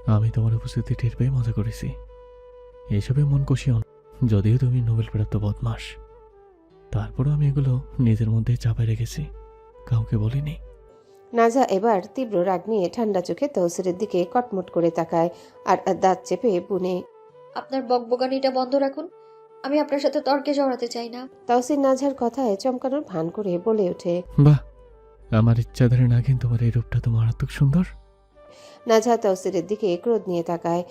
আমি তোমার উপস্থিতি টের পেয়ে মজা করেছি। এসবে মন কষিও না। যদিও তুমি নোবেল প্রাপ্ত বদমাস, তারপরও আমি এগুলো নিজের মধ্যে চাপায় রেখেছি, কাউকে বলিনি। নাজা এবার তীব্র রাগ নিয়ে ঠান্ডা চোখে তৌসিরের দিকে কটমট করে তাকায় আর দাঁত চেপে বুনে। আপনার বকবকানিটা বন্ধ রাখুন। আমি আপনার সাথে তর্কে জড়াতে চাই না। তৌসির নাজার কথায় চমকানোর ভান করে বলে ওঠে। বাহ, আমার ইচ্ছাধারী নাগিন, তোমার এই রূপটা তো মারাত্মক সুন্দর। নাজা তৌসিরের দিকে ক্রোধ নিয়ে তাকায়,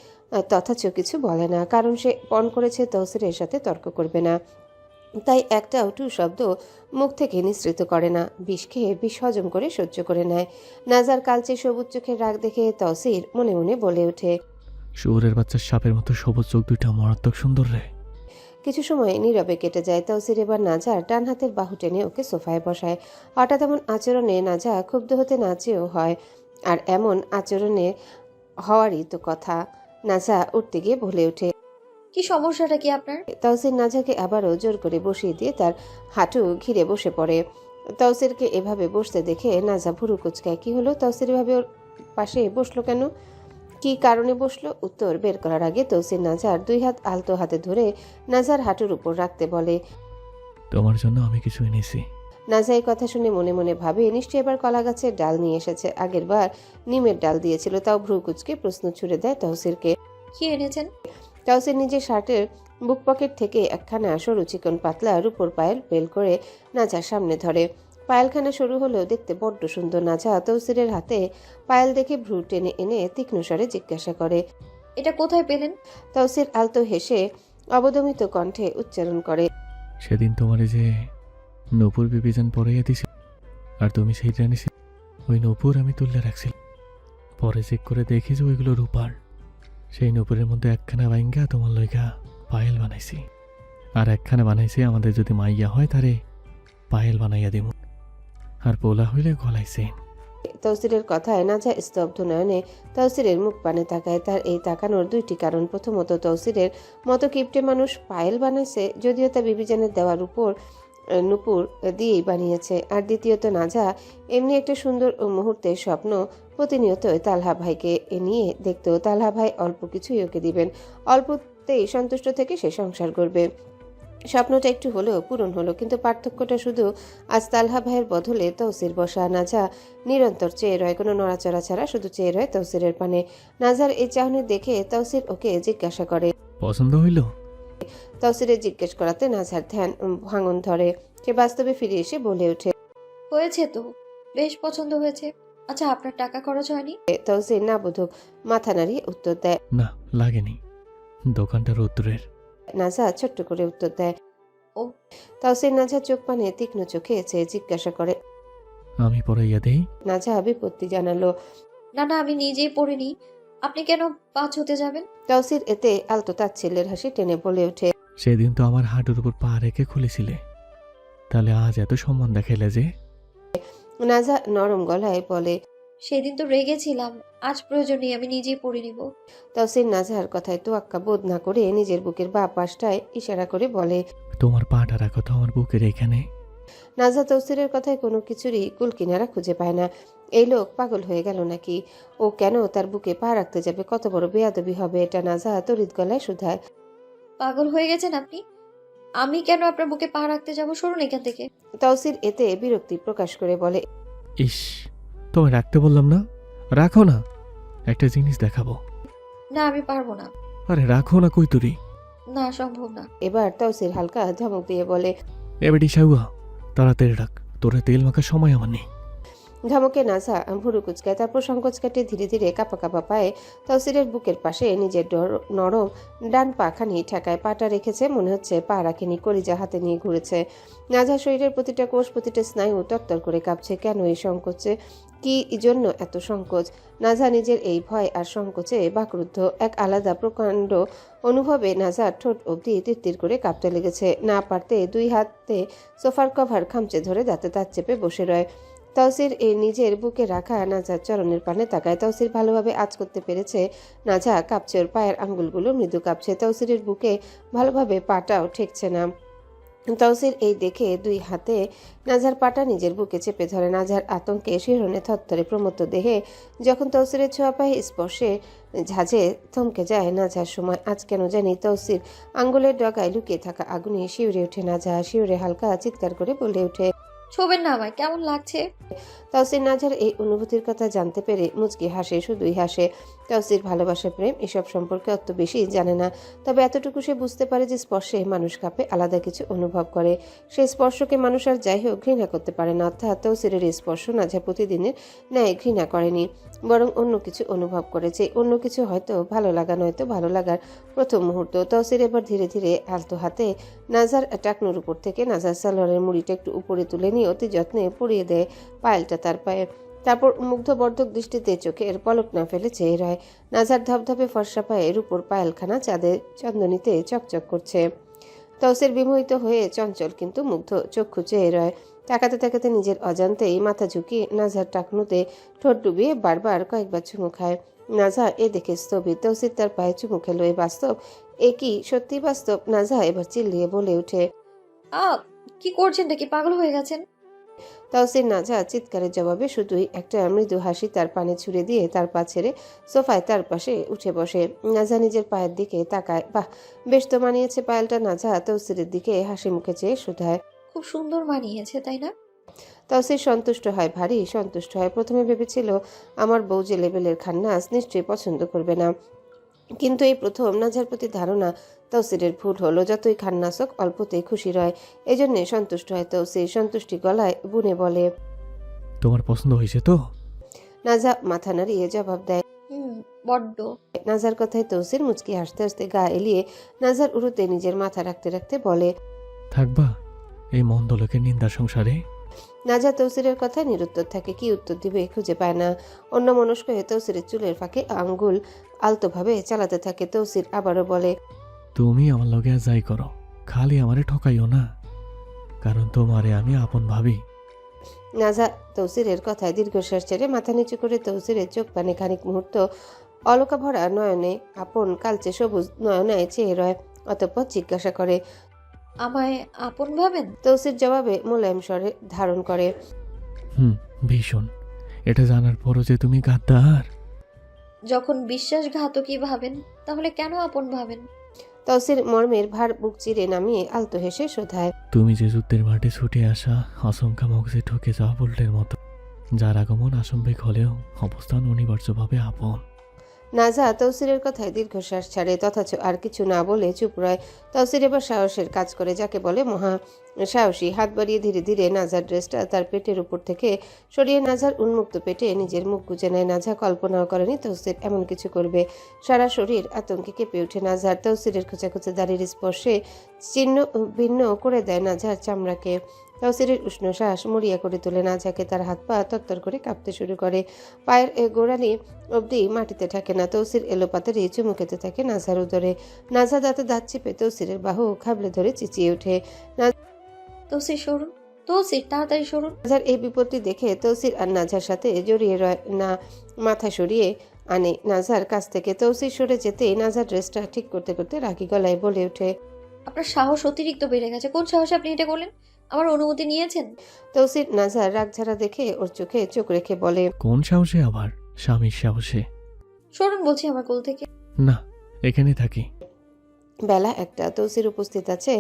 তথাচ কিছু বলে না, কারণ সে পণ করেছে তৌসিরের সাথে তর্ক করবে না। তাই একটা টু শব্দ মুখ থেকে নিঃসৃত করে না, বিষ খেয়ে বিষ হজম করে সহ্য করে নেয়। নাজার কালচে সবুজ চোখের রাগ দেখে তৌসির মনে মনে বলে ওঠে। শুয়োরের বাচ্চার সাপের মতো সবুজ চোখ দুইটা মারাত্মক সুন্দর রে। কিছু সময় নীরবে কেটে যায়। তৌসির এবার নাজার ডান হাতের বাহু টেনে ওকে সোফায় বসায়। হঠাৎ এমন আচরণে নাজা ক্ষুব্ধ হতে না চেয়েও হয়, আর এমন আচরণে হওয়ারই তো কথা। নাজা উঠতে গিয়ে বলে ওঠে। কি সমস্যাটা কি আপনার? তৌসির নাজাকে আবারও জোর করে বসিয়ে দিয়ে তার হাঁটু ঘিরে বসে পড়ে। তৌসিরকে এভাবে বসতে দেখে নাজা ভুরু কুচকায়। কি হলো, তৌসির এভাবে ওর পাশে বসলো কেন, কি কারণে বসলো? উত্তর বের করার আগে তৌসির নাজার দুই হাত আলতো হাতে ধরে নাজার হাঁটুর উপর রাখতে বলে। তোমার জন্য আমি কিছু এনেছি। নাজা এই কথা শুনে মনে মনে ভাবে, নিশ্চয়ই এবার কলা গাছের ডাল নিয়ে এসেছে। আগের বার নিমের ডাল দিয়েছিল। তাও ভ্রু কুচকে প্রশ্ন ছুড়ে দেয় তৌসিরকে। কি এনেছেন? তৌসির নিজের শার্টের বুক পকেট থেকে একখানা সরু চিকন পাতলা রূপোর পায়েল বেল করে নাজার সামনে ধরে। পায়েলখানা সরু হলেও দেখতে বড্ড সুন্দর। নাজা তৌসিরের হাতে পায়েল দেখে ভ্রু টেনে এনে তীক্ষ্ণ স্বরে জিজ্ঞাসা করে। এটা কোথায় পেলেন? তৌসির আলতো হেসে অবদমিত কণ্ঠে উচ্চারণ করে। সেদিন তোমার যে নূপুর বিবিজান পরাইয়া দিছি, আর তুমি সেইটা এনেছি। ওই নূপুর আমি তুললে রাখছিল। পরে চেক করে দেখি যে ওইগুলো রূপার। সেই নূপুরের মধ্যে একখানা বাইঙ্গা তোমার লইগা পায়েল বানাইছি, আর একখানা বানাইছি আমাদের যদি মাইয়া হয় তারে পায়েল বানাইয়া দিব, আর পোলা হইলে গলাইছে। তৌসিরের কথায় নাজা স্তব্ধ নয়নে তৌসিরের মুখ পানে তাকায়। তার এই তাকানোর দুইটি কারণ। প্রথমত, তৌসিরের মতো কিপটে মানুষ পায়েল বানাইছে, যদিও তা বিবিজানের দেওয়ার উপর নূপুর দিয়েই বানিয়েছে। আর দ্বিতীয়ত, নাজা এমনি একটা সুন্দর মুহূর্তের স্বপ্ন প্রতিনিয়তই তালহা ভাইকে নিয়ে দেখতো। তালহা ভাই অল্প কিছুই ওকে দিবেন, অল্পতেই সন্তুষ্ট থেকে সে সংসার করবে। স্বপ্নটা একটু হলেও পূরণ হলো, কিন্তু পার্থক্যটা শুধু আজ তালহা ভাইয়ের বদলে তৌসির বসা। নাজা নিরন্তর চেয়ে রয়, কোনো নড়াচড়া ছাড়া শুধু চেয়ে রয় তৌসিরের পানে। নাজার এই চাহনি দেখে তৌসির ওকে জিজ্ঞাসা করে। পছন্দ হইল? তৌসিরের জিজ্ঞেস করাতে নাজার ধ্যান ভাঙন ধরে। সে বাস্তবে ফিরে এসে বলে ওঠে। হয়েছে তো, বেশ পছন্দ হয়েছে। আচ্ছা, আপনার টাকা খরচ হয়নি? তৌসির না বোধক মাথা নাড়িয়ে উত্তর দেয়। না, লাগেনি, দোকানটা রৌদ্রের। নাজা ছোট্ট করে উত্তর দেয়। ও। তৌসির নাজার চোখ পানে তীক্ষ্ণ চোখে চেয়ে জিজ্ঞাসা করে। আমি পরাইয়া দেই? নাজা বিপত্তি জানালো। না না, আমি নিজেই পড়িনি। আপনি কেন পাঁচ হতে যাবেন? তৌসির এতে আলতো তাচ্ছিল্যের হাসি টেনে বলে ওঠে। সেদিন তো আমার হাঁটুর উপর পা রেখে খুলেছিলে, তাহলে আজ এত সম্মান দেখাইলে যে? নাজা নরম গলায় বলে। সেদিন তো রেগেছিলাম, আজ প্রয়োজন নেই, আমি নিজেই পড়ে নিব। তৌসির নাজার কথায় তোয়াক্কা বোধ না করে নিজের বুকের বাঁ পাশটায় ইশারা করে বলে। তোমার পাটা রাখো তো আমার বুকের এখানে। নাজা তৌসিরের কথায় কোনো কিছুরই কুলকিনারা খুঁজে পায় না। এই লোক পাগল হয়ে গেল নাকি? ও কেন তার বুকে পা রাখতে যাবে? কত বড় বেয়াদবি হবে এটা! নাজা তড়িৎ গলায় শুধায়। পাগল হয়ে গেছেন আপনি? আমি কেন আপনার বুকে পা রাখতে যাব? সরুন এখান থেকে। তৌসির এতে বিরক্তি প্রকাশ করে বলে। ইস, তোমায় রাখতে বললাম না, রাখো না, একটা জিনিস দেখাবো। না, আমি পারবো না। আরে রাখো না, কই তুরি? না, সম্ভব না। এবার তৌসির হালকা ধমক দিয়ে বলে। এবারে সাউয়া, তাড়াতাড়ি রাখ, তোরা তেল মাখার সময় আমার নেই। ধমকে নাজা ভুরু কুচকায়, তারপর সংকোচ কাটে ধীরে ধীরে কাপা কাপা পায়ে তৌসিরের বুকের পাশে নিজের নরম ডান পা খানি ঠেকায়। পাটা রেখেছে, মনে হচ্ছে পা রাখেনি, কলিজা হাতে নিয়ে ঘুরেছে। নাজা শরীরের প্রতিটা কোষ প্রতিটা স্নায়ু তরতর করে কাঁপছে। কেন এই সংকোচে? কি জন্য এত সংকোচ? নাজা নিজের এই ভয় আর সংকোচে বাকরুদ্ধ। এক আলাদা প্রকাণ্ড অনুভবে নাজার ঠোঁট অবধি তিরতির করে কাঁপতে লেগেছে। না পারতে দুই হাতে সোফার কভার খামচে ধরে দাঁতে দাঁত চেপে বসে রয়। তৌসির নিজের বুকে রাখা নাজার চরণের পানে তাকায়। তৌসির ভালোভাবে আঁচ করতে পেরেছে। নাজা কাঁপছে, ওর পায়ের আঙ্গুলগুলো মৃদু কাঁপছে। তৌসিরের বুকে ভালোভাবে পাটাও ঠেকছে না। তৌসির এই দেখে দুই হাতে নাজার পাটা নিজের বুকে চেপে ধরে। নাজার আতঙ্কে শিহরণে থরথরে প্রমত্ত দেহে যখন তৌসিরের ছোঁয়া পায়ে স্পর্শে ঝাঁঝে থমকে যায় নাজার সময়। আজ কেন জানি তৌসির আঙ্গুলের ডগায় লুকিয়ে থাকা আগুনে শিউরে ওঠে। নাজা শিউরে হালকা চিৎকার করে বলে ওঠে, ছোবেন না আমায়, কেমন লাগছে? তৌসির নাজার এই অনুভূতির কথা জানতে পেরে মুচকি হাসে, শুধুই হাসে। তৌসির ভালোবাসা, প্রেম এসব সম্পর্কে অত বেশি জানে না, তবে এতটুকু সে বুঝতে পারে যে স্পর্শে মানুষ কাঁপে, আলাদা কিছু অনুভব করে। সেই স্পর্শকে মানুষ আর যাই হোক ঘৃণা করতে পারে না। অর্থাৎ তৌসিরের এই স্পর্শ নাজা প্রতিদিনের ন্যায় ঘৃণা করেনি, বরং অন্য কিছু অনুভব করেছে। অন্য কিছু হয়তো ভালো লাগা, নয়তো ভালো লাগার প্রথম মুহূর্ত। তৌসির এবার ধীরে ধীরে আলতো হাতে নাজার টাকনুর উপর থেকে নাজার সালোয়ারের মুড়িটা একটু উপরে তুলে নিয়ে অতি যত্নে পরিয়ে দেয় পায়েলটা তার পায়ে। তারপর মুগ্ধবর্ধক দৃষ্টিতে চোখের পলক না ফেলে চেয়ে রয়। নাজার ধপধপে ফর্সা পায়ের উপর পায়েলখানা চাঁদের চন্দনিতে চকচক করছে। তৌসির বিমোহিত হয়ে চঞ্চল কিন্তু মুগ্ধ চক্ষু চেয়ে রয়। তাকাতে তাকাতে নিজের অজান্তেই মাথা ঝুঁকিয়ে নাজার টাকনুতে ঠোঁট ডুবিয়ে বারবার কয়েকবার চুমু খায়। নাজা এ দেখে স্থবির। তৌসির তার পায়ে চুমু খেলো। এ বাস্তব? এ কি সত্যি বাস্তব? নাজা এবার চিল্লিয়ে বলে ওঠে, আ কি করছেন, কি পাগল হয়ে গেছেন? তৌসির নাজা চিৎকারের জবাবে শুধুই একটা মৃদু হাসি তার পানে ছুড়ে দিয়ে তার পা ছেড়ে সোফায় তার পাশে উঠে বসে। নাজা নিজের পায়ের দিকে তাকায়। বাহ, বেশ তো মানিয়েছে পায়েলটা। নাজা তৌসিরের দিকে হাসি মুখে চেয়ে শুধায়, খুব সুন্দর মানিয়েছে, তাই না? তৌসির সন্তুষ্ট হয়, ভারী সন্তুষ্ট হয়। প্রথমে ভেবেছিল আমার বউ যে লেভেলের খান্নাস নিশ্চয়ই পছন্দ করবে না, কিন্তু এই প্রথম নাজার প্রতি ধারণা তৌসিরের ভুল হলো। যতই খান্নাসক অল্পতেই খুশি রয়, এজন্যে সন্তুষ্ট হয় তৌসির। সন্তুষ্টি গলায় বুনে বলে, তোমার পছন্দ হয়েছে তো? নাজা মাথা নাড়িয়ে জবাব দেয়। বড্ড। নাজার কথায় তৌসির মুচকি হাসতে হাসতে গা এলিয়ে নাজার উরুতে নিজের মাথা রাখতে রাখতে বলে, থাকবা এই মন্দ লোকের নিন্দার সংসারে? নাজা তৌসিরের কথায় নিরুত্তর থাকে। কি উত্তর দিবে খুঁজে পায় না। অন্য মনস্ক হয়ে তৌসিরের চুলের ফাঁকে আঙ্গুল আলতোভাবে চালাতে থাকে। তৌসির আবারও বলে, তুমি আমার লগে আর যাই করো, খালি আমারে ঠকাইও না, কারণ তোমারে আমি আপন ভাবি। নাজা তৌসিরের কথায় দীর্ঘশ্বাস ছেড়ে মাথা নিচু করে তৌসিরের চোখ পানে খানিক মুহূর্ত অলকা ভরা নয়নে আপন কালচে সবুজ নয়নায় চেয়ে রয়। অতঃপর জিজ্ঞাসা করে, আমায় আপন ভাবেন? তৌসির জবাবে মোলায়েম স্বরে ধারণ করে, ভীষণ। এটা জানার পরও যে তুমি গাদ্দার। যখন বিশ্বাসঘাতকই ভাবেন, তাহলে কেন আপন ভাবেন? তৌসির মর্মের ভার বুক চিরে নামিয়ে আলতো হেসে শোধায়, তুমি যে যুদ্ধের মাঠে ছুটে আসা অসংখ্য মগজে ঠকে যাওয়া বুল্টের মতো, যার আগমন আসম্বিক হলেও অবস্থান অনিবার্যভাবে আপন। নাজা তৌসিরের কথায় দীর্ঘশ্বাস ছাড়ে, তথাচ আর কিছু না বলে চুপ রয়। তৌসির এবার সাহসের কাজ করে, যাকে বলে মহা সাহসী। হাত বাড়িয়ে ধীরে ধীরে নাজার ড্রেসটা তার পেটের উপর থেকে সরিয়ে নাজার উন্মুক্ত পেটে নিজের মুখ গুজে নেয়। নাজা কল্পনাও করেনি তৌসির এমন কিছু করবে। সারা শরীর আতঙ্কে কেঁপে ওঠে নাজার। তৌসিরের খোঁচা খোঁচা দাড়ির স্পর্শে ছিন্ন ভিন্ন করে দেয় নাজার চামড়াকে। তৌসিরের উষ্ণ শ্বাস মরিয়া করে তোলে নাজাকে। তার হাত পা তত্তর করে কাঁপতে শুরু করে। পায়ের গোড়ালি অবধি মাটিতে থাকে না। তৌসির এলোপাতাড়ি চুমু খেতে থাকে নাজার উদরে। নাজা দাঁতে দাঁত চেপে তৌসিরের বাহু খাবলে ধরে চিচিয়ে ওঠে। তৌসির সরুন, তৌসির তাড়াতাড়ি সরুন। নাজার এই বিপত্তি দেখে তৌসির আর নাজার সাথে জড়িয়ে রয় না, মাথা সরিয়ে আনে নাজার কাছ থেকে। তৌসির সরে যেতেই নাজার ড্রেসটা ঠিক করতে করতে রাগী গলায় বলে ওঠে, আপনার সাহস অতিরিক্ত বেড়ে গেছে। কোন সাহসে আপনি এটা করলেন? আমার অনুমতি নিয়েছেন? তৌসির নাজার রাগঝাড়া দেখে ওর চোখে চোখ রেখে বলে, কোন সাহসে আবার? স্বামীর সাহসে। সরুন বলছি আমার কোল থেকে। না, এখানে থাকি। বেলা একটা। তৌসির উপস্থিত আছে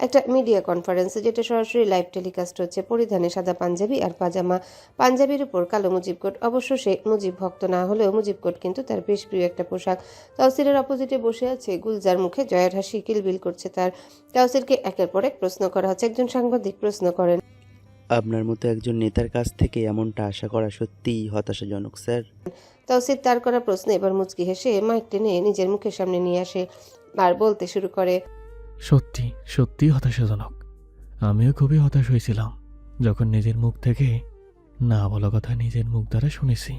একটা মিডিয়া কনফারেন্সে, যেটা সরাসরি লাইভ টেলিকাস্ট হচ্ছে। পরিধানে সাদা পাঞ্জাবি আর পাজামা, পাঞ্জাবির উপর কালো মুজিব কোট। অবশ্য সে মুজিব ভক্ত না হলেও মুজিব কোট কিন্তু তার বেশ প্রিয় একটা পোশাক। তৌসিরের অপোজিটে বসে আছে গুলজার, মুখে জয়ের হাসি কিলবিল করছে তার। তৌসিরকে একের পর এক প্রশ্ন করা হচ্ছে। একজন সাংবাদিক প্রশ্ন করেন, আপনার মতো একজন নেতার কাছ থেকে এমনটা আশা করা সত্যিই হতাশাজনক স্যার। তৌসির তার করা প্রশ্নে এবার মুচকি হেসে মাইক টেনে নিজের মুখের সামনে নিয়ে আসে আর বলতে শুরু করে, সত্যি সত্যি হতাশাজনক। আমিও খুবই হতাশ হয়েছিলাম যখন নিজের মুখ থেকে না বলা কথা নিজের মুখ দ্বারা শুনেছি।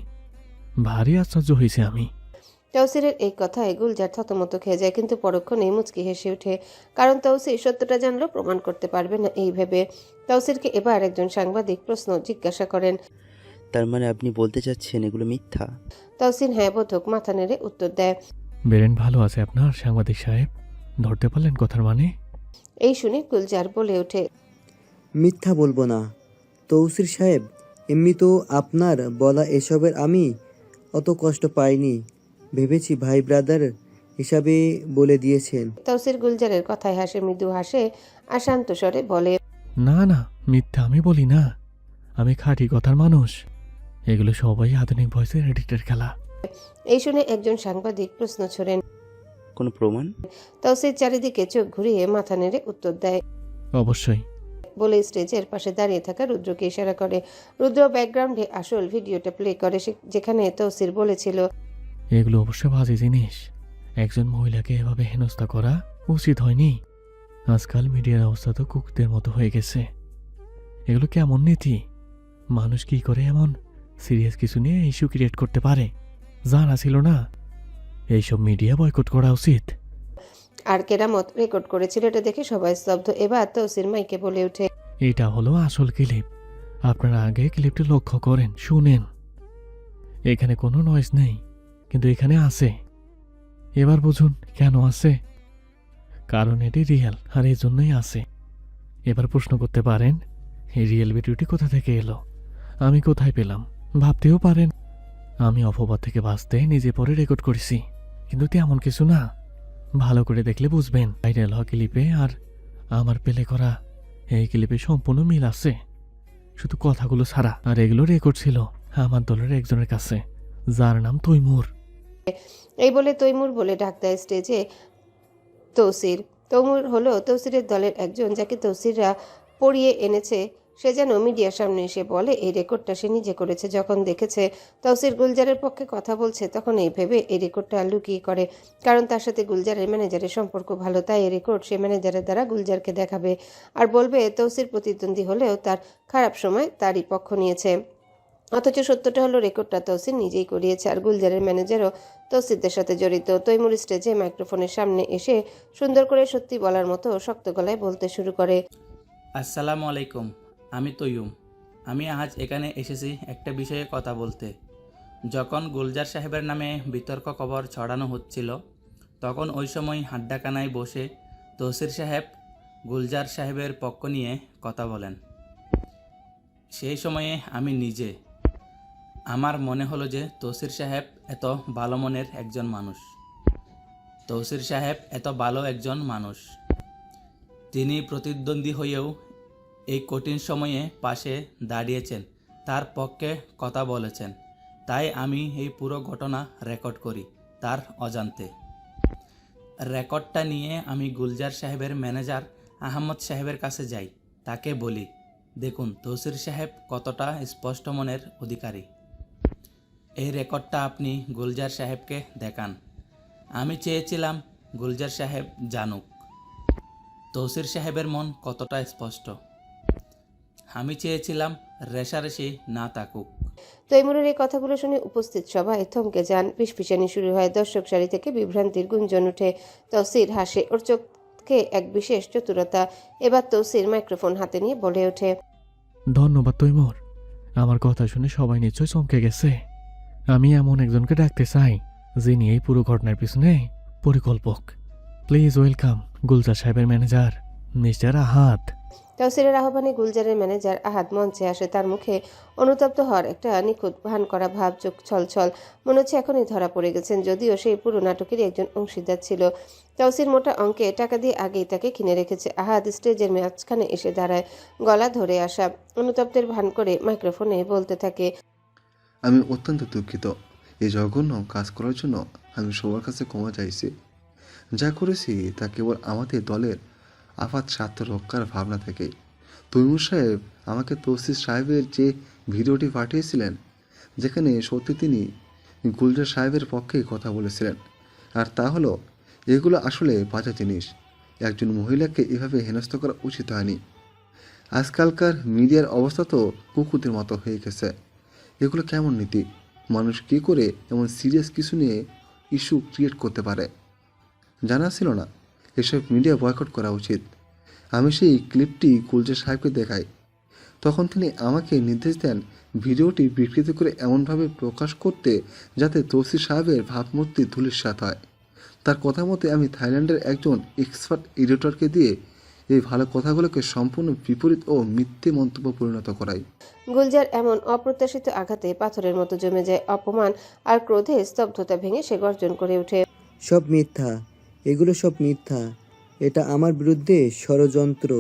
ভারী আশ্চর্য হয়েছে আমি। তৌসিরের এই কথায় গুলজার থতমত খেয়ে যায়, কিন্তু পরক্ষণেই মুচকি হেসে ওঠে। কারণ তৌসির সত্যটা জানলেও প্রমাণ করতে পারবে না এই ভেবে। তৌসিরকে এবার একজন সাংবাদিক প্রশ্ন জিজ্ঞাসা করেন, তার মানে আপনি বলতে চাচ্ছেন এগুলো মিথ্যা? তৌসির হ্যাঁ বোধক মাথা নেড়ে উত্তর দেয়, বেরেন ভালো আছে আপনার সাংবাদিক সাহেব? ধরতে পারলেন কথার মানে? এই শুনে গুলজার বলে ওঠে, মিথ্যা বলবো না তৌসির সাহেব, এমনি তো আপনার বলা এসবের আমি অত কষ্ট পাইনি, ভেবেছি ভাই ব্রাদার হিসাবে বলে দিয়েছেন। তৌসির গুলজারের কথায় হাসে, মৃদু হাসে আর শান্ত স্বরে বলে, না না, মিথ্যা আমি বলি না, আমি খাঁটি কথার মানুষ। এগুলো সবাই আধুনিক ভয়েসের এডিটের খেলা। এই শুনে একজন সাংবাদিক প্রশ্ন ছড়েন। কোনো প্রমাণ? তৌসির চারিদিকে চোখ ঘুরিয়ে মাথা নেড়ে উত্তর দেয়, অবশ্যই। বলে স্টেজের পাশে দাঁড়িয়ে থাকা রুদ্রকে ইশারা করে। রুদ্র ব্যাকগ্রাউন্ডে আসল ভিডিওটা প্লে করে, যেখানে তৌসির বলেছিল, এগুলো অবশ্য বাজে জিনিস। একজন মহিলাকে এভাবে হেনস্থা করা উচিত হয়নি। আজকাল মিডিয়ার অবস্থা তো কুকুরদের মতো হয়ে গেছে। এগুলো কেমন নীতি? মানুষ কি করে এমন সিরিয়াস কিছু নিয়ে ইস্যু ক্রিয়েট করতে পারে? জানা ছিল না। এইসব মিডিয়া বয়কট করা উচিত। আর কেরামত রেকর্ড করেছিল, এটা দেখে সবাই স্তব্ধ। এবার তৌসির মাইকে বলে ওঠে, এটা হলো আসল ক্লিপ। আপনারা আগে ক্লিপটি লক্ষ্য করেন, শুনেন। এখানে কোনো নয়েজ নেই, কিন্তু এখানে আছে। এবার বুঝুন কেন আছে। কারণ এটি রিয়েল, আর এই জন্যই আছে। এবার প্রশ্ন করতে পারেন, এই রিয়েল ভিডিওটি কোথা থেকে এলো, আমি কোথায় পেলাম? ভাবতেও পারেন আমি অপবাদ থেকে বাঁচতে নিজে পরে রেকর্ড করেছি, কিন্তু তেমন কিছু না। ভালো করে দেখলে বুঝবেন ভাইরাল হওয়া ক্লিপে আর আমার পেলে করা এই ক্লিপে সম্পূর্ণ মিল আছে, শুধু কথাগুলো ছাড়া। আর এগুলো রেকর্ড ছিল আমার দলের একজনের কাছে, যার নাম তৈমুর। এই বলে তৈমুর বলে ডাক দেয় স্টেজে তৌসির। তৈমুর হলো তৌসিরের দলের একজন, যাকে তৌসিররা পড়িয়ে এনেছে। সে যেন মিডিয়ার সামনে এসে বলে এই রেকর্ডটা সে নিজে করেছে। যখন দেখেছে তৌসির গুলজারের পক্ষে কথা বলছে, তখন এই ভেবে এই রেকর্ডটা লুকিয়ে করে, কারণ তার সাথে গুলজারের ম্যানেজারের সম্পর্ক ভালো। তাই এই রেকর্ড সে ম্যানেজারের দ্বারা গুলজারকে দেখাবে আর বলবে তৌসির প্রতিদ্বন্দ্বী হলেও তার খারাপ সময় তারই পক্ষ নিয়েছে। অথচ সত্যটা হলো রেকর্ডটা তৌসির নিজেই করিয়েছে, আর গুলজারের ম্যানেজারও তৌসিরদের সাথে জড়িত। তৈমুর স্টেজে মাইক্রোফোনের সামনে এসে সুন্দর করে সত্যি বলার মতো শক্ত গলায় বলতে শুরু করে, আসসালামু আলাইকুম, আমি তৈয়ুম। আমি আজ এখানে এসেছি একটা বিষয়ে কথা বলতে। যখন গুলজার সাহেবের নামে বিতর্ক খবর ছড়ানো হচ্ছিল, তখন ওই সময় হাড্ডাখানায় বসে তৌসির সাহেব গুলজার সাহেবের পক্ষ নিয়ে কথা বলেন। সেই সময়ে আমি নিজে, আমার মনে হলো যে তৌসির সাহেব এত ভালো মনের একজন মানুষ। তৌসির সাহেব এত ভালো একজন মানুষ, তিনি প্রতিদ্বন্দ্বী হয়েও এই কঠিন সময়ে পাশে দাঁড়িয়েছেন, তার পক্ষে কথা বলেছেন। তাই আমি এই পুরো ঘটনা রেকর্ড করি তার অজান্তে। রেকর্ডটা নিয়ে আমি গুলজার সাহেবের ম্যানেজার আহমদ সাহেবের কাছে যাই। তাকে বলি, দেখুন তৌসির সাহেব কতটা স্পষ্ট মনের অধিকারী। এই রেকর্ডটা আপনি গুলজার সাহেবকে দেখান। আমি চেয়েছিলাম গুলজার সাহেব জানুক তৌসির সাহেবের মন কতটা স্পষ্ট। আমি চেয়েছিলাম রেষারেষি না থাকুক। তৈমুরের এই কথাগুলো শুনে উপস্থিত সবাই থমকে যান। ফিসফিসানি শুরু হয়। দর্শক সারি থেকে বিভ্রান্তির গুঞ্জন উঠে। তৌসির হাসে, ওর চোখে এক বিশেষ চতুরতা। এবার তৌসির মাইক্রোফোন হাতে নিয়ে বলে ওঠে, ধন্যবাদ তৈমুর। আমার কথা শুনে সবাই নিশ্চয় চমকে গেছে। আমি এমন একজনকে ডাকতে চাই যিনি এই পুরো ঘটনার পিছনে পরিকল্পক। প্লিজ ওয়েলকাম গুলজার সাহেবের ম্যানেজার মিস্টার আহাদ। তৌসিরের আহ্বানে গুলজারের ম্যানেজার আহাদ মঞ্চে আসে। তার মুখে অনুতপ্ত হওয়ার একটা নিখুঁত ভান করা ভাব, চোখ ছলছল, মনে হচ্ছে এখনই ধরা পড়ে গেছেন, যদিও সেই পুরো নাটকেরই একজন অংশীদার ছিল। তৌসির মোটা অঙ্কে টাকা দিয়ে আগেই তাকে কিনে রেখেছে। আহাদ স্টেজের মাঝখানে এসে দাঁড়ায়, গলা ধরে আসা, অনুতপ্তের ভান করে মাইক্রোফোনে বলতে থাকে, আমি অত্যন্ত দুঃখিত। এই জঘন্য কাজ করার জন্য আমি সবার কাছে ক্ষমা চাইছি। যা করেছি তা কেবল আমাদের দলের আপাত স্বার্থ রক্ষার ভাবনা থেকে। তৈমুর সাহেব আমাকে তৌসির সাহেবের যে ভিডিওটি পাঠিয়েছিলেন, যেখানে সত্যি তিনি গুলজার সাহেবের পক্ষে কথা বলেছিলেন, আর তা হলো এগুলো আসলে বাজে জিনিস। একজন মহিলাকে এভাবে হেনস্থ করা উচিত হয়নি। আজকালকার মিডিয়ার অবস্থা তো কুকুরদের মতো হয়ে গেছে। এগুলো কেমন নীতি? মানুষ কী করে এমন সিরিয়াস কিছু নিয়ে ইস্যু ক্রিয়েট করতে পারে? জানা ছিল না। এসব মিডিয়া বয়কট করা উচিত। আমি সেই ক্লিপটি গুলজার সাহেবকে দেখাই। তখন তিনি আমাকে নির্দেশ দেন ভিডিওটি বিকৃত করে এমনভাবে প্রকাশ করতে যাতে তৌসির সাহেবের ভাবমূর্তি ধূলিসাৎ হয়। তার কথা মতে আমি থাইল্যান্ডের একজন এক্সপার্ট এডিটরকে দিয়ে এই ভালো কথাগুলোকে সম্পূর্ণ বিপরীত ও মিথ্যে মন্তব্য পরিণত করাই। গুলজার এমন অপ্রত্যাশিত আঘাতে পাথরের মতো জমে যায়। অপমান আর ক্রোধে স্তব্ধতা ভেঙে সে গর্জন করে ওঠে। সব মিথ্যা, এগুলো সব মিথ্যা। এটা আমার বিরুদ্ধে ষড়যন্ত্র।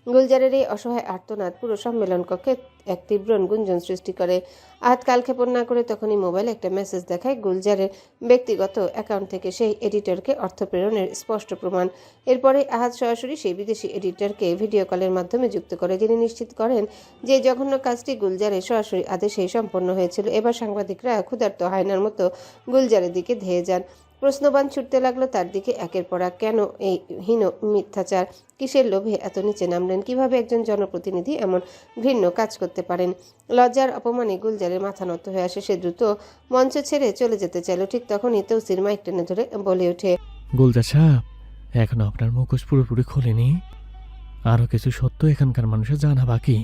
গুলজারের এই অসহায় আর্তনাদ পুরো সম্মেলন কক্ষে এক তীব্র গুঞ্জন সৃষ্টি করে। আহাত কালক্ষেপণ না করে তখনই মোবাইলে একটা মেসেজ দেখায় গুলজারের ব্যক্তিগত অ্যাকাউন্ট থেকে সেই এডিটরকে অর্থ প্রেরণের স্পষ্ট প্রমাণ। এরপরে আহাত সরাসরি সেই বিদেশি এডিটরকে ভিডিও কলের মাধ্যমে যুক্ত করে, যিনি নিশ্চিত করেন যে জঘন্য কাজটি গুলজারের সরাসরি আদেশেই সম্পন্ন হয়েছিল। এবার সাংবাদিকরা ক্ষুধার্ত হায়নার মতো গুলজারের দিকে ধেয়ে যান। প্রশ্নবাণ ছুটতে লাগলো তার দিকে একের পর এক। কেন এই হীন মিথ্যাচার? কিসের লোভে এত নিচে নামলেন? কিভাবে একজন জনপ্রতিনিধি এমন ঘৃণ্য কাজ করতে পারেন? লজ্জার অপমানে গুলজারের মাথা নত হয়ে আসে। সে দ্রুত মঞ্চ ছেড়ে চলে যেতে চাইল। ঠিক তখনই তৌসির মাইক টেনে ধরে বলে ওঠে, গুলজার সাহেব, এখনো আপনার মুখোশ পুরোপুরি খোলেনি। আরও কিছু সত্য এখানকার মানুষের জানা বাকি।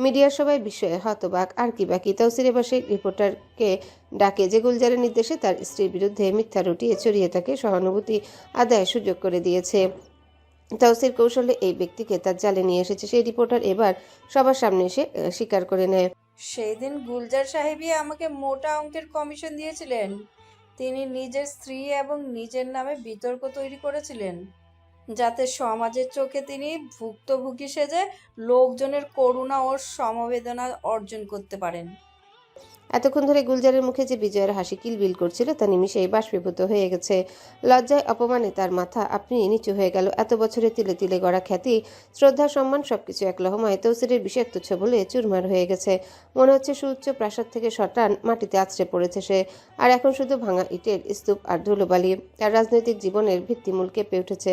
মিডিয়ার সবাই বিস্ময়ে হতবাক। আর কি বাকি? তৌসির এবার সেই রিপোর্টারকে ডাকে যে গুলজারের নির্দেশে তার স্ত্রীর বিরুদ্ধে মিথ্যা রটিয়ে চড়িয়ে তাকে সহানুভূতি আদায়ের সুযোগ করে দিয়েছে। তৌসির কৌশলে এই ব্যক্তিকে তার জালে নিয়ে এসেছে। সেই রিপোর্টার এবার সবার সামনে এসে স্বীকার করে নেয়। সেই দিন গুলজার সাহেবই আমাকে মোটা অঙ্কের কমিশন দিয়েছিলেন। তিনি নিজের স্ত্রী এবং নিজের নামে বিতর্ক তৈরি করেছিলেন, যাতে সমাজের চোখে তিনি ভুক্তভোগী সেজে লোকজনের করুণা ও সমবেদনা অর্জন করতে পারেন। এতক্ষণ ধরে গুলজারের মুখে যে বিজয়ের হাসি কিলবিল করছিল তা নিমিষেই বাষ্পীভূত হয়ে গেছে। লজ্জায় অপমানে তার মাথা আপনি নিচু হয়ে গেল। এত বছরে তিলে তিলে গড়া খ্যাতি, শ্রদ্ধা, সম্মান সবকিছু এক লহমায় তৌসিরের বিষাক্ত ছোবলে চুরমার হয়ে গেছে। মনে হচ্ছে সুউচ্চ প্রাসাদ থেকে শটান মাটিতে আছড়ে পড়েছে সে। আর এখন শুধু ভাঙা ইটের স্তূপ আর ধুলোবালি। তার রাজনৈতিক জীবনের ভিত্তিমূল কেঁপে উঠেছে।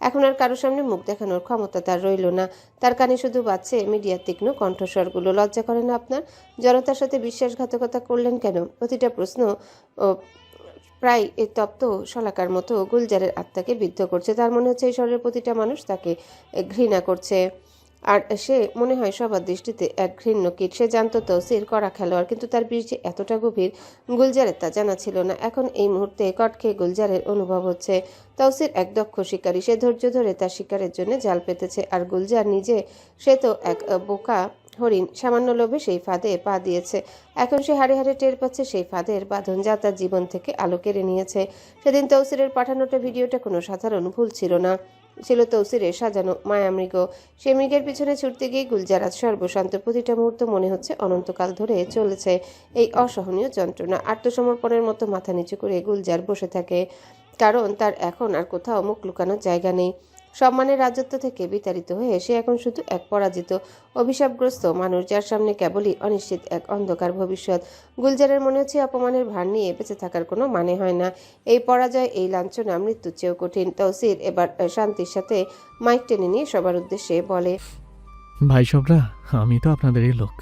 এখন আর কারোর সামনে মুখ দেখানোর ক্ষমতা তার রইল না। তার কানে শুধু বাজছে মিডিয়ার তীক্ষ্ণ কণ্ঠস্বরগুলো। লজ্জা করে না আপনার? জনতার সাথে বিশ্বাসঘাতকতা করলেন কেন? প্রতিটা প্রশ্ন প্রায় তপ্ত শলাকার মতো গুলজারের আত্মাকে বিদ্ধ করছে। তার মনে হচ্ছে এই শহরের প্রতিটা মানুষ তাকে ঘৃণা করছে, আর সে মনে হয় সবার দৃষ্টিতে এক ঘৃণ্য কীট। সে জানতো তৌসির কড়া খেলোয়াড়, কিন্তু তার বীর যে এতটা গভীর গুলজারের তা জানা ছিল না। এখন এই মুহূর্তে কটকে গুলজারের অনুভব হচ্ছে তৌসির এক দক্ষ শিকারী। সে ধৈর্য ধরে তার শিকারের জন্য জাল পেতেছে, আর গুলজার নিজে, সে তো এক বোকা হরিণ। সামান্য লোভে সেই ফাঁদে পা দিয়েছে। এখন সে হাড়ে হাড়ে টের পাচ্ছে সেই ফাঁদের বাঁধন যা তার জীবন থেকে আলো কেড়ে নিয়েছে। সেদিন তৌসিরের পাঠানোটা ভিডিওটা কোনো সাধারণ ভুল ছিল না, ছিল তৌসিরের সাজানো মায়ামৃগ। সে মৃগের পিছনে ছুটতে গিয়ে গুলজার আজ সর্বশান্ত। প্রতিটা মুহূর্ত মনে হচ্ছে অনন্তকাল ধরে চলেছে এই অসহনীয় যন্ত্রণা। আত্মসমর্পণের মতো মাথা নিচু করে গুলজার বসে থাকে, কারণ তার এখন আর কোথাও মুখ লুকানোর জায়গা নেই। সম্মানের রাজত্ব থেকে বিতাড়িত হয়ে সে এখন শুধু এক পরাজিত, অভিশাপগ্রস্ত মানুষ, যার সামনে কেবলই অনিশ্চিত এক অন্ধকার ভবিষ্যৎ। গুলজারের মনে হচ্ছে অপমানের ভার নিয়ে বেঁচে থাকার কোনো মানে হয় না। এই পরাজয়, এই লাঞ্ছনা মৃত্যুর চেয়েও কঠিন। তৌসির এবার শান্তির সাথে মাইক টেনে নিয়ে সবার উদ্দেশ্যে বলে, ভাই সবরা, আমি তো আপনাদেরই লোক,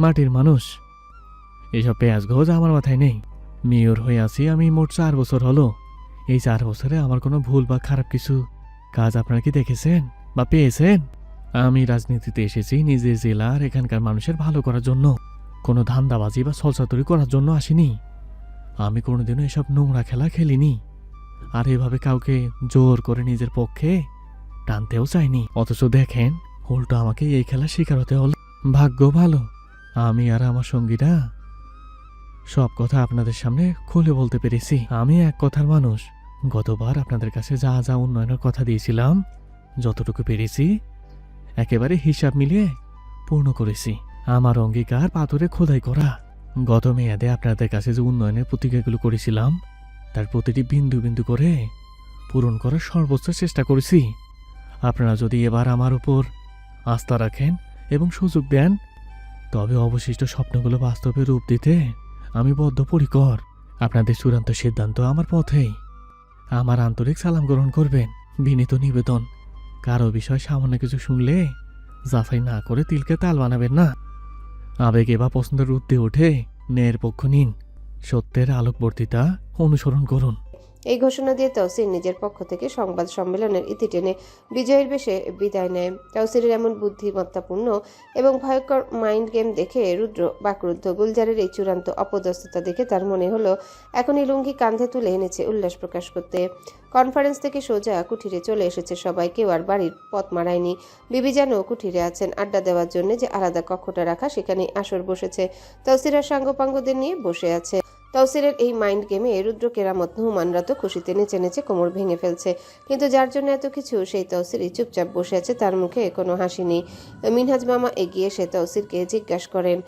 মাটির মানুষ। এসব পেঁয়াজ ঘোজ আমার মাথায় নেই। মেয়র হয়ে আছি আমি মোট 4 বছর হলো। এই 4 বছরে আমার কোনো ভুল বা খারাপ কিছু কাজ আপনারা কি দেখেছেন বা পেয়েছেন? আমি রাজনীতিতে এসেছি নিজের জেলা আর এখানকার মানুষের ভালো করার জন্য, কোনো ধান্দাবাজি বা ছলচাতুরি করার জন্য আসিনি। আমি কোনোদিনও এসব নোংরা খেলা খেলিনি, আর এভাবে কাউকে জোর করে নিজের পক্ষে টানতেও চাইনি। অথচ দেখেন, উল্টো আমাকে এই খেলা শিকার হতে হল। ভাগ্য ভালো, আমি আর আমার সঙ্গীরা সব কথা আপনাদের সামনে খুলে বলতে পেরেছি। আমি এক কথার মানুষ। গতবার আপনাদের কাছে যা যা উন্নয়নের কথা দিয়েছিলাম, যতটুকু পেরেছি একেবারে হিসাব মিলিয়ে পূর্ণ করেছি। আমার অঙ্গীকার পাথরে খোদাই করা। গত মেয়াদে আপনাদের কাছে যে উন্নয়নের প্রতিজ্ঞাগুলো করেছিলাম, তার প্রতিটি বিন্দু বিন্দু করে পূরণ করার সর্বোচ্চ চেষ্টা করেছি। আপনারা যদি এবার আমার উপর আস্থা রাখেন এবং সুযোগ দেন, তবে অবশিষ্ট স্বপ্নগুলো বাস্তবে রূপ দিতে আমি বদ্ধপরিকর। আপনাদের চূড়ান্ত সিদ্ধান্ত আমার পথেই। আমার আন্তরিক সালাম গ্রহণ করবেন। বিনীত নিবেদন, কারো বিষয় সামান্য কিছু শুনলে যাচাই না করে তিলকে তাল বানাবেন না। আবেগে বা পছন্দের ঊর্ধ্বে উঠে ন্যায়ের পক্ষ নিন। সত্যের আলোকবর্তিতা অনুসরণ করুন। এই ঘোষণা দিয়ে তৌসির নিজের পক্ষ থেকে সংবাদ সম্মেলনের ইতি টেনে বিজয়ের বেশে বিদায় নেয়। তৌসিরের এমন বুদ্ধিমত্তাপূর্ণ এবং ভয়ঙ্কর মাইন্ড গেম দেখে রুদ্র বাকরুদ্ধ। গুলজারের এই চূড়ান্ত অপদস্থতা দেখে তার মনে হলো এখনই লুঙ্গি কাঁধে তুলে এনেছে উল্লাস প্রকাশ করতে। কনফারেন্স থেকে সোজা কুঠিরে চলে এসেছে সবাই, কেউ আর বাড়ির পথ মারায়নি। বিবি যেন কুঠিরে আছেন, আড্ডা দেওয়ার জন্য যে আলাদা কক্ষটা রাখা সেখানেই আসর বসেছে। তৌসির আর সাঙ্গপাঙ্গদের নিয়ে বসে আছে। তৌসিরের এই মাইন্ড গেমে রুদ্র, কেরামত, নুহমানরা তো খুশিতে নেচে নেচে কোমর ভেঙে ফেলছে, কিন্তু যার জন্য এত কিছু সেই তৌসিরই চুপচাপ বসে আছে, তার মুখে কোনো হাসি নেই। মিনহাজ মামা এগিয়ে এসে তৌসিরকে জিজ্ঞাসা করেন,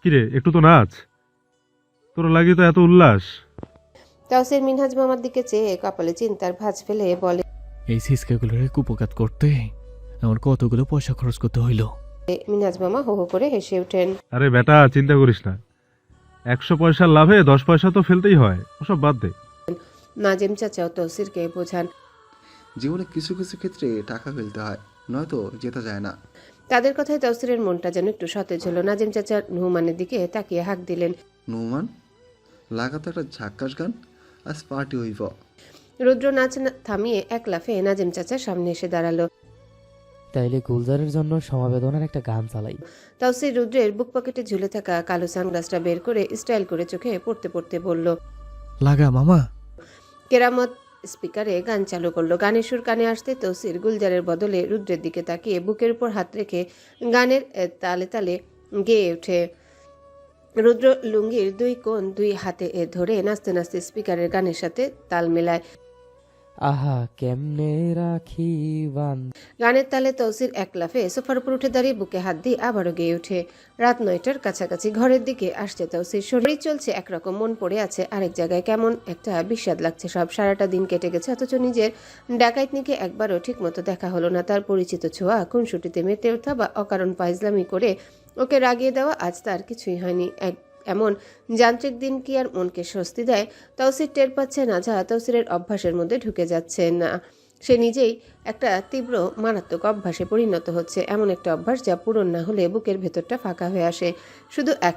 কিরে একটু তো নাচ, তোর লাগি তো এত উল্লাস। তৌসির মিনহাজ মামার দিকে চেয়ে কপালে চিন্তার ভাঁজ ফেলে বলে, এই সিসকাগুলোর কুপকাত করতে আমার কতগুলো পয়সা খরচ করতে হইল। মিনহাজ মামা হো হো করে হেসে ওঠেন। আরে বেটা চিন্তা করিস না, 100 পয়সার লাভে 10 পয়সা তো ফেলতেই হয়, ওসব বাদ দে। নাজিম চাচাও তৌসিরকে বোঝান। জীবনে কিছু কিছু ক্ষেত্রে টাকা ফেলতে হয়, নয়তো জেতা যায় না। তাদের কথায় তৌসিরের মনটা যেন একটু সতেজ হলো। নাজিম চাচা নুহমানের দিকে তাকিয়ে হাঁক দিলেন। নুমান লাগাতো একটা ঝাক্কাস গান, আজ পার্টি হইব। রুদ্র নাচ থামিয়ে এক লাফে নাজিম চাচার সামনে এসে দাঁড়ালো। তাইলে গুলজারের জন্য সমবেদনার একটা গান চালাই। তৌসির রুদ্রের বুক পকেটে ঝুলে থাকা কালো সানগ্লাসটা বের করে স্টাইল করে চোখে পড়তে পড়তে বলল, লাগা মামা। কেরামত স্পিকারে গান চালু করলো। গানের সুর কানে আসতে তৌসির গুলজারের বদলে রুদ্রের দিকে তাকিয়ে বুকের উপর হাত রেখে গানের তালে তালে গেয়ে ওঠে। রুদ্র লুঙ্গির দুই কোণ দুই হাতে ধরে নাচতে নাচতে স্পিকারের গানের সাথে তাল মেলায়। আহা কেমনে রাখি বান। গানের তালে তৌসির এক লাফে সোফার উপর উঠে দাঁড়িয়ে বুকে হাত দিয়ে আবারও গেয়ে ওঠে। রাত 9টার কাছাকাছি ঘরের দিকে আসছে তৌসির। শরীর চলছে একরকম, মন পড়ে আছে আরেক জায়গায়। কেমন একটা বিস্বাদ লাগছে সব। সারাটা দিন কেটে গেছে, অথচ নিজের ডাকাইতনিকে একবারও ঠিক মতো দেখা হলো না। তার পরিচিত ছোঁয়া, খুনসুটিতে মেতে ওঠা বা অকারণ ফাইজলামি করে ওকে রাগিয়ে দেওয়া আজ তার কিছুই হয়নি। এমন যান্ত্রিক দিন কি আর মনকে স্বস্তি দেয়? তৌসির টের পাচ্ছে নাজা তৌসিরের অভ্যাসের মধ্যে ঢুকে যাচ্ছে না। সে নিজেই একটা তীব্র মারাত্মক অভ্যাসে পরিণত হচ্ছে, এমন একটা অভ্যাস যা পূরণ না হলে বুকের ভেতরটা ফাঁকা হয়ে আসে। শুধু এক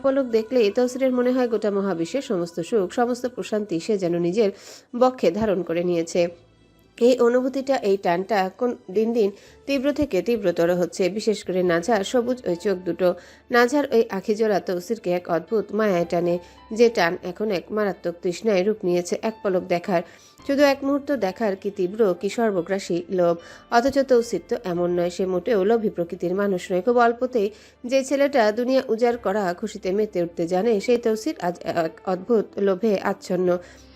পলক দেখলেই তৌসিরের মনে হয় গোটা মহাবিশ্বের সমস্ত সুখ, সমস্ত প্রশান্তি সে যেন নিজের বক্ষে ধারণ করে নিয়েছে। এই অনুভূতিটা, এই টানটা দিন দিন তীব্র থেকে তীব্রতর হচ্ছে। বিশেষ করে নাঝার সবুজ ওই চোখ দুটো, নাঝার ওই আখি জোড়া তৌসিরকে এক অদ্ভুত মায়ায় টানে, যে টান এখন এক মারাত্মক তৃষ্ণায় রূপ নিয়েছে। এক পলক দেখার, শুধু এক মুহূর্ত দেখার কি তীব্র, কি সর্বগ্রাসী লোভ। অথচ তৌসির তো এমন নয়, সে মোটেও লোভী প্রকৃতির মানুষ নয়। খুব অল্পতেই যে ছেলেটা দুনিয়া উজাড় করা খুশিতে মেতে উঠতে জানে, সেই তৌসির আজ এক অদ্ভুত লোভে আচ্ছন্ন।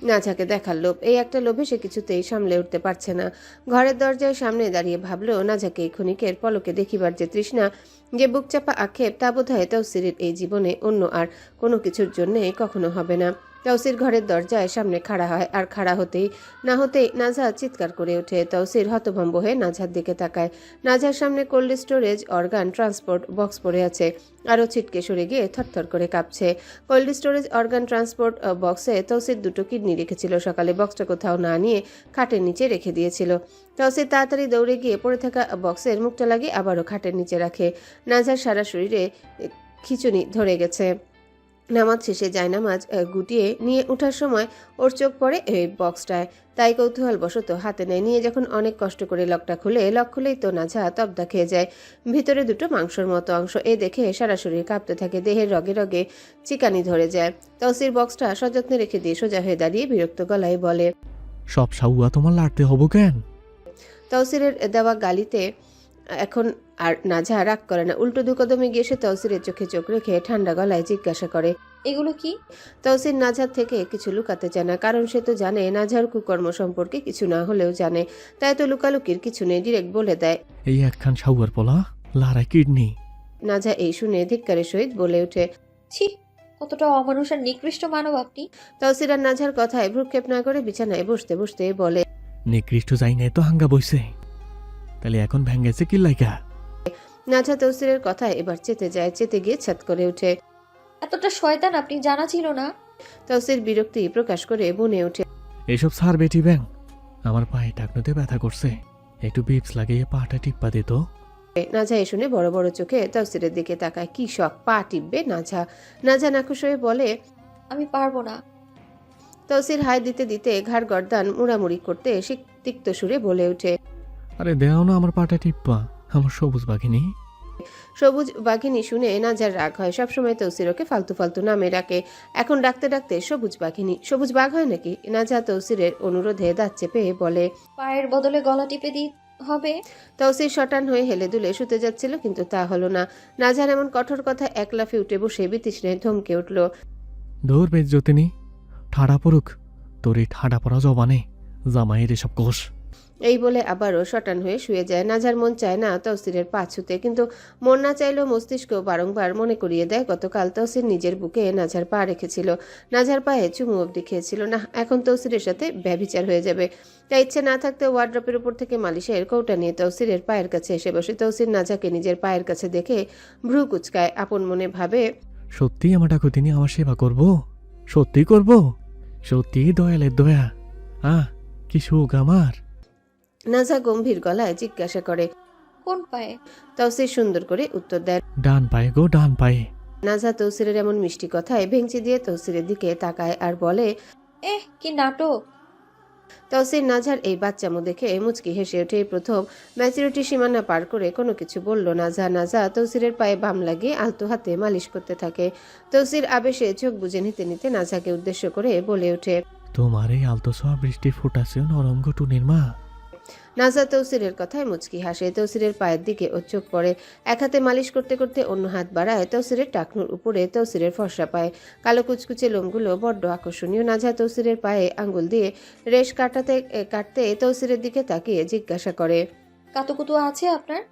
নাঝাকে দেখার লোভ, এই একটা লোভে সে কিছুতেই সামলে উঠতে পারছে না। ঘরের দরজায় সামনে দাঁড়িয়ে ভাবলো, নাঝাকে এই ক্ষণিকের পলকে দেখিবার যে তৃষ্ণা, যে বুকচাপা আক্ষেপ, তা বোধ হয় তৌসিরের এই জীবনে অন্য আর কোনো কিছুর জন্যে কখনো হবে না। তৌসির ঘরের দরজায় সামনে খাড়া হয়, আর খাড়া হতেই না হতেই নাঝা চিৎকার করে ওঠে। তৌসির হতভম্ব হয়ে নাঝার দিকে তাকায়। নাঝার সামনে cold storage organ transport box পড়ে আছে, আরও ছিটকে সরে গিয়ে থরথর করে কাঁপছে। কোল্ড স্টোরেজ অর্গান ট্রান্সপোর্ট বক্সে তৌসির দুটো কিডনি রেখেছিল সকালে। বক্সটা কোথাও না নিয়ে খাটের নিচে রেখে দিয়েছিল। তৌসির তাড়াতাড়ি দৌড়ে গিয়ে পড়ে থাকা বক্সের মুখটা লাগিয়ে আবারও খাটের নিচে রাখে। নাঝার সারা শরীরে খিঁচুনি ধরে গেছে। নামাজ শেষে জায়নামাজ গুটিয়ে নিয়ে ওঠার সময় ওর চোখ পড়ে এই বক্সটায়, তাই কৌতূহলবশত হাতে নেয়। নিয়ে যখন অনেক কষ্ট করে লকটা খুলে, লক খুলেই তো নাঝা তবদা খেয়ে যায়। ভিতরে দুটো মাংসর মতো অংশ, এ দেখে সারা শরীর কাঁপতে থাকে, দেহের রগে রগে চিকানি ধরে যায়। তৌসির বক্সটা সযত্নে রেখে দিয়ে সোজা হয়ে দাঁড়িয়ে বিরক্ত গলায় বলে, সব সাউয়া তোমার লাড়তে হবো কেন? তৌসিরের দেওয়া গালিতে এখন আর নাঝা রাগ করে না, উল্টো দুকদমে গিয়ে সে তৌসিরের চোখে চোখ রেখে ঠান্ডা গলায় জিজ্ঞাসা করে, এগুলো কি? তৌসির নাঝার থেকে কিছু লুকাতে চায় না, কারণ সে তো জানে নাঝার কুকর্ম সম্পর্কে কিছু না হলেও জানে, তাই তো লুকালুকির কিছু নেই, ডিরেক্ট বলে দেয়। এই একখান সাউয়ার পলা লাড়াই কিডনি। নাঝা এই শুনে ধিক্কারের সহিত বলে ওঠে, ছি, কতটা অমানুষ আর নিকৃষ্ট মানব আপনি। তৌসির আর নাঝার কথায় ভ্রুক্ষেপ না করে বিছানায় বসতে বসতে বলে, নিকৃষ্ট যাই নাই তো হাঙ্গা বইছে, তাহলে এখন ভেঙ্গেছে কি লাইগা? নাঝা তৌসিরের কথায় এবার চেতে যায়, চেতে গিয়ে ছাত করে ওঠে। এতটা শয়তান আপনি, জানা ছিল না? তৌসির বিরক্তি প্রকাশ করে বনে ওঠে, এসব সার বেটি ব্যাং, আমার পায়ে টাকনোতে ব্যথা করছে, একটু বিপস লাগিয়ে পাটা টিপ্পা দিত। নাঝা এ শুনে বড় বড় চোখে তৌসিরের দিকে তাকায়। কি শখ, পা টিপবে নাঝা? নাঝা নাখুশ হয়ে বলে, আমি পারবো না। তৌসির হাই দিতে দিতে ঘাড় গর্দান মুড়ামুড়ি করতে তিক্ত সুরে বলে ওঠে, আরে দেও না আমার পাটা টিপ্পা, আমার সবুজ বাঘিনী। সবুজ বাঘিনী শুনে নাজার রাগ হয়। সবসময় তৌসির ওকে ফালতু ফালতু নামে ডাকে, এখন ডাকতে ডাকতে সবুজ বাঘিনী। সবুজ বাঘ হয় নাকি? নাজা তৌসিরের অনুরোধে দাঁত চেপে বলে। পায়ের বদলে গলা টিপে দিই হবে। তৌসির শটান হয়ে হেলে দুলে শুতে যাচ্ছিল, কিন্তু তা হলো না। নাজার এমন কঠোর কথা এক লাফে উঠে বসে বিতৃষ্ণে ধমকে উঠল। দৌড় বেজ যতিনী, ঠাড়া পড়ুক তোর এই ঠাড়া পড়া জবানে জামাইয়ের এসব কোষ। এই বলে আবারও শটান হয়ে শুয়ে যায়। নাজার মন চায় না তৌসিরের পা ছুতে, কিন্তু মন না চাইলেও মস্তিষ্ক বারংবার মনে করিয়ে দেয় গতকাল তৌসির নিজের বুকে নাজার পা রেখেছিল, নাজার পায়ে চুমু অবধি খেয়েছিল। না, এখন তৌসিরের সাথে ব্যভিচার হয়ে যাবে। তাই ইচ্ছে না থাকতে ওয়ার্ড্রপের উপর থেকে মালিশের কৌটা নিয়ে তৌসিরের পায়ের কাছে এসে বসে। তৌসির নাজাকে নিজের পায়ের কাছে দেখে ভ্রু কুচকায়, আপন মনে ভাবে, সত্যি আমার ডাকুতিনি আমার সেবা করব? সত্যি করব? সত্যি দয়ালের দয়া? কি সুখ আমার। নাজা গম্ভীর গলায় জিজ্ঞাসা করে। কোন পায়ে? তৌসির সুন্দর করে উত্তর দেয়। ডান পায়ে গো, ডান পায়ে। নাজা তৌসিরের এমন মিষ্টি কথায় ভেঙচি দিয়ে তৌসিরের দিকে তাকায় আর বলে, কি নাটক। তৌসির নাজার এই বাচ্চামো দেখে মুচকি হেসে ওঠে। প্রথম ম্যাচুরিটি সীমানা পার করে কোনো কিছু বলল নাজা। নাজা তৌসিরের পায়ে বাম লাগিয়ে আলতো হাতে মালিশ করতে থাকে। তৌসির আবেশে চোখ বুজে নিতে নিতে নাজাকে উদ্দেশ্য করে বলে ওঠে, তোমার এই আলতো ছোঁয়া বৃষ্টির ফোটাছেও নরম গো টুনির মা। নাজা তৌসিরের কথায় মুচকি হাসে। তৌসিরের পায়ের দিকে ওর চোখ পড়ে। এক হাতে মালিশ করতে করতে অন্য হাত বাড়ায় তৌসিরের টাকনুর উপরে। তৌসিরের ফর্সা পায়ে কালো কুচকুচে লোমগুলো বড্ড আকর্ষণীয়। নাজা তৌসিরের পায়ে আঙ্গুল দিয়ে রেশ কাটতে তৌসিরের দিকে তাকিয়ে জিজ্ঞাসা করে, কাতুকুতু আছে আপনার?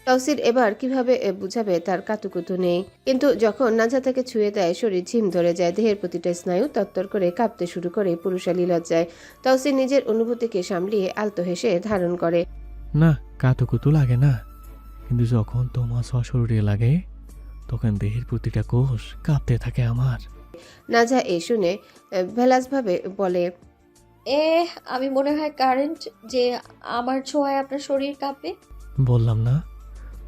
তৌসির এবার কিভাবে বুঝাবে তার কাতুকুতু নেই, কিন্তু যখন নাজা তাকে ছুঁয়ে দেয় শরীর ঝিম ধরে যায়, দেহের প্রতিটা স্নায়ু তত্তর করে কাঁপতে শুরু করে পুরুষালী লজ্জায়। তৌসির নিজের অনুভূতিকে সামলিয়ে আলতো হেসে ধারণ করে, না কাতুকুতু লাগে না, কিন্তু যখন তোমার শরীরে লাগে তখন দেহের প্রতিটা কোষ কাঁপতে থাকে আমার। নাজা এই শুনে ভেলাসভাবে বলে, আমি মনে হয় কারেন্ট যে আমার ছোঁয়ায় আপনার শরীর কাঁপে। বললাম না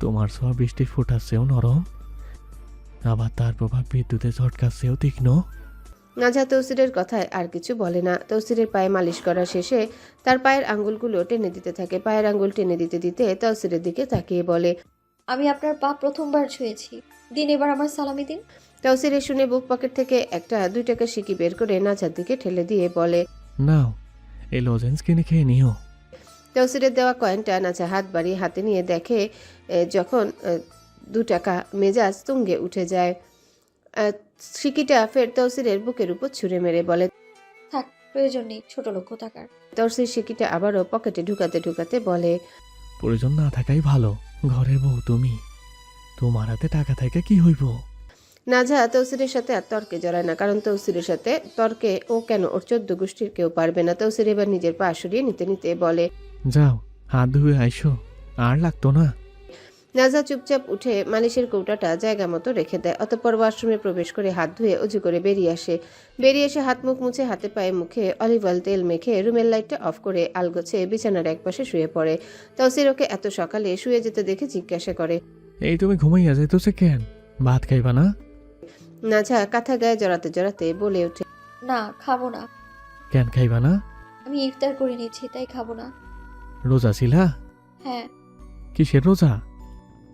তোমার ছোঁয়া বৃষ্টির ফোটাছেও নরম, আবার তার প্রভাব বিদ্যুতের ঝটকাছেও তীক্ষ্ণ। নাজা তৌসিরের কথায় আর কিছু বলে না। তৌসিরের পায়ে মালিশ করা শেষে তার পায়ের আঙ্গুলগুলো টেনে দিতে থাকে। পায়ের আঙ্গুল টেনে দিতে দিতে তৌসিরের দিকে তাকিয়ে বলে, আমি আপনার পা প্রথমবার ছুঁয়েছি, দিন এবার আমার সালামি দিন। তৌসিরের শুনে বুক পকেট থেকে একটা 2 টাকার সিকি বের করে নাজার দিকে ঠেলে দিয়ে বলে, নাও এই লজেন্স কিনে খেয়ে নিও। তৌসিরের দেওয়া কয়েনটা নাজা হাত বাড়িয়ে হাতে নিয়ে দেখে যখন 2 টাকা মেজাজ তুঙ্গে উঠে যায়। সিকিটা ফের তৌসিরের বুকের উপর ছুঁড়ে মেরে বলে, থাক, প্রয়োজন নেই, ছোট লোক কোথাকার। তৌসির সিকিটা আবারও পকেটে ঢুকাতে ঢুকাতে বলে, প্রয়োজন না থাকাই ভালো, ঘরের বউ তুমি, তোমার হাতে টাকা থাকে কি হইব। নাজা তৌসিরের সাথে আর তর্কে জড়ায় না, কারণ তৌসিরের সাথে তর্কে ও কেন ওর 14 গোষ্ঠীর কেউ পারবে না। তৌসির এবার নিজের পা সরিয়ে নিতে নিতে বলে, যাও হাত ধুয়ে আইসো, আর লাগতো না। নাজা চুপচাপ উঠে মালিশের কৌটাটা জায়গা মতো রেখে দেয়। অতঃপর ওয়াশরুমে প্রবেশ করে হাত ধুয়ে অজু করে বেরিয়ে এসে হাত মুখ মুছে হাতে পায়ে মুখে অলিভ অয়েল তেল মেখে রুমের লাইটটা অফ করে আলগোছে বিছানার একপাশে শুয়ে পড়ে। তৌসির ওকে এত সকালে শুয়ে যেতে দেখে জিজ্ঞাসা করে, এই তুমি ঘুমাইয়া যাইতেছে কেন? ভাত খাইবা না? নাজা কাঁথা গায়ে জড়াতে জড়াতে বলে ওঠে, না, খাবো না। কেন খাইবা না? আমি ইফতার করে নিয়েছি, তাই খাবো না। রোজা ছিলা? হ্যাঁ, কিসের রোজা?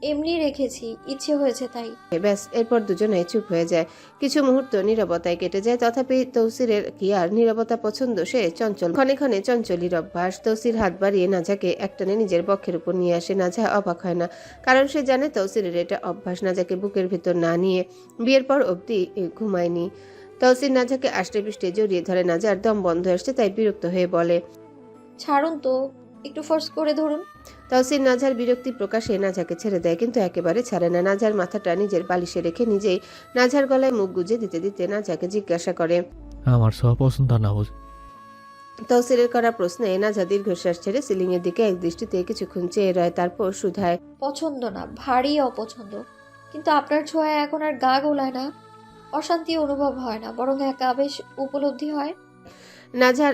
এমনি রেখেছি, ইচ্ছে হয়েছে তাই। ব্যাস, এরপর দুজনে চুপ হয়ে যায়। কিছু মুহূর্ত নীরবতায় কেটে যায়। তথাপি তৌসিরের কি আর নীরবতা পছন্দ? সে চঞ্চল, ক্ষণে ক্ষণে চঞ্চলীর অভ্যাস। তৌসির হাত বাড়িয়ে নাজাকে একটানে নিজের বক্ষের উপর নিয়ে আসে। নাজা অবাক হয় না, কারণ সে জানে তৌসিরের এটা অভ্যাস। নাজাকে বুকের ভিতর না নিয়ে বিয়ের পর অবধি ঘুমায়নি। তৌসির নাজাকে আষ্টে পিষ্টে জড়িয়ে ধরে। নাজার দম বন্ধ আসছে, তাই বিরক্ত হয়ে বলে, ছাড়ুন তো, একটু ফোর্স করে ধরুন। তৌসির নাজার বিরক্তি প্রকাশে নাজাকে ছেড়ে দেয়, কিন্তু একেবারে ছাড়ে না। নাজার মাথাটা নিজের বালিশে রেখে নিজেই নাজার গলায় মুখ গুজে দিতে দিতে নাজাকে জিজ্ঞাসা করে, আমার সব পছন্দ না বুঝ। তৌসিরের করা প্রশ্নে নাজা দীর্ঘশ্বাস ছেড়ে সিলিং এর দিকে এক দৃষ্টিতে কিছুক্ষণ চেয়ে রয়, তারপর শুধায়, পছন্দ না, ভারী অপছন্দ। কিন্তু আপনার ছোঁয়ায় এখন আর গা গোলায় না, অশান্তি অনুভব হয় না, বরং এক আবেশ উপলব্ধি হয়। নাজার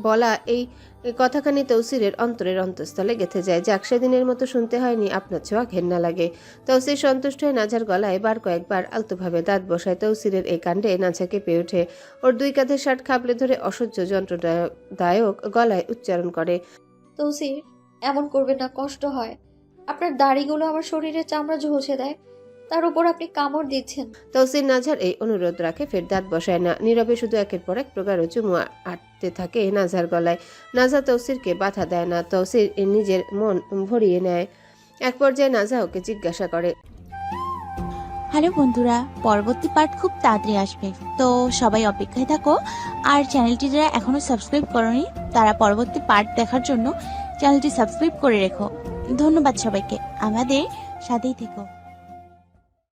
বলা এই এই কথাখানি তৌসিরের অন্তরের অন্তঃস্থলে গেঁথে যায়। যাক, সেদিনের মতো শুনতে হয়নি আপনার ছোঁয়া ঘেন্না লাগে। তৌসির সন্তুষ্ট হয়ে নাঝার গলায় বার কয়েকবার আলতোভাবে দাঁত বসায়। তৌসিরের এই কাণ্ডে নাঝা কেঁপে ওঠে। ওর দুই কাঁধে শার্ট খাবলে ধরে অসহ্য যন্ত্রদায়ক গলায় উচ্চারণ করে, তৌসির, এমন করবেন না, কষ্ট হয়। আপনার দাড়িগুলো আমার শরীরে চামড়া ঝলসে দেয়, তার উপর আপনি কামড় দিচ্ছেন। তৌসির নাঝার এই অনুরোধ রাখে, ফের দাঁত বসায় না। নীরবে শুধু একের পর এক প্রকার চুমু আটতে থাকে নাঝার গলায়। নাঝা তৌসিরকে বাধা দেয় না, তৌসির নিজের মন ভরিয়ে নেয়। এক পর্যায়ে নাঝা ওকে জিজ্ঞাসা করে, হ্যালো বন্ধুরা, পরবর্তী পার্ট খুব তাড়াতাড়ি আসবে, তো সবাই অপেক্ষায় থাকো। আর চ্যানেলটি যারা এখনো সাবস্ক্রাইব করোনি তারা পরবর্তী পার্ট দেখার জন্য চ্যানেলটি সাবস্ক্রাইব করে রেখো। ধন্যবাদ সবাইকে, আমাদের সাথেই থেকো।